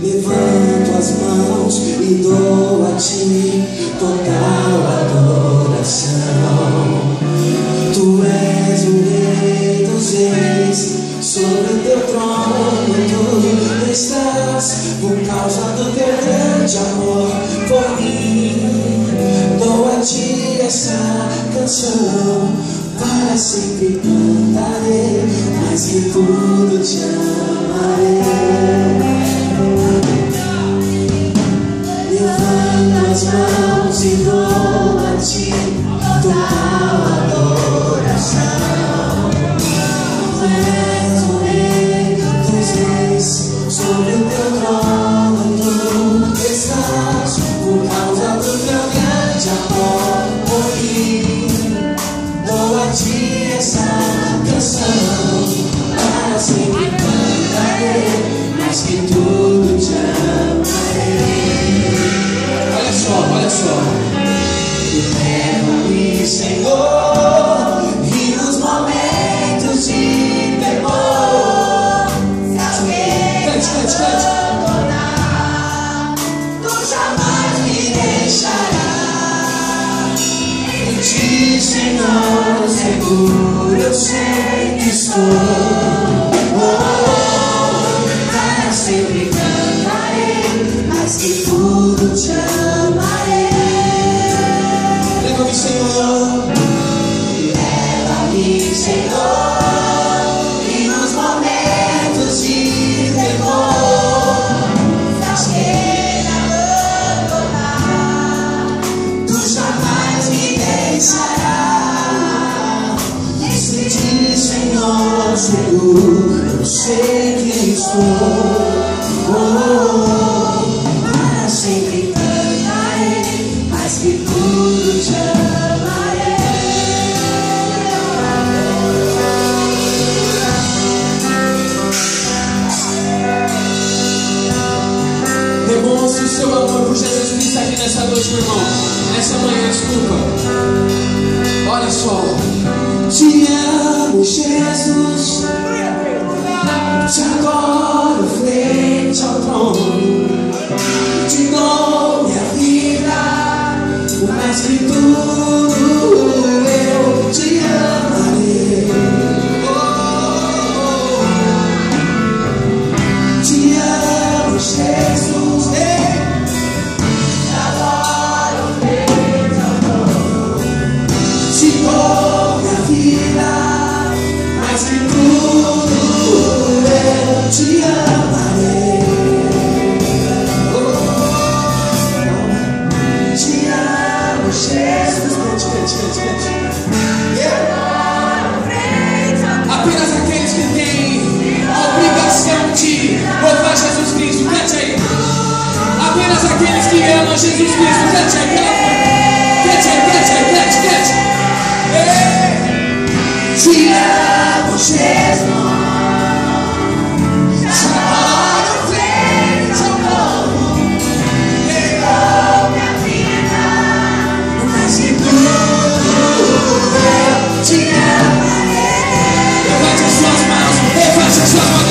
Levanto as mãos e dou a ti total adoração. Tu és o Rei dos Reis, sobre teu trono tu estás, por causa do teu grande amor por mim. Dou a ti essa canção, para sempre cantarei, mais que tudo te amarei. Levanto as mãos e dou a ti total adoração. Tu és o Rei dos Reis, sobre o teu trono tu estás, por causa do teu grande amor por mim. Dou a ti essa canção, para sempre cantarei, mais que tudo te amarei. Olha só, leva-me, Senhor, e nos momentos de temor, se alguém me abandonar, tu jamais me deixarás. Em ti, Senhor, seguro eu sei que estou. Para sempre cantarei, mais que tudo te amarei. Leva-me, Senhor, e nos momentos de temor, se alguém me abandonar, tu jamais me deixarás. Em ti, Senhor, seguro eu sei que estou. Para sempre cantarei, mais que tudo te amarei. Demonstre o seu amor por Jesus Cristo aqui nessa noite, meu irmão. Nessa manhã, desculpa. Olha só. Te amo, Jesus. Te adoro frente ao trono. Te dou minha vida, por mais que tudo eu te amarei. Te amo, Jesus. Te adoro frente ao trono. Te dou minha vida, mais que tudo eu te amarei. Te amo, Jesus. Cante. Apenas aqueles que têm a obrigação de louvar Jesus Cristo, cante aí. Apenas aqueles que amam Jesus Cristo, cante aí. Cante. Te amo, Jesus. Levante as suas mãos.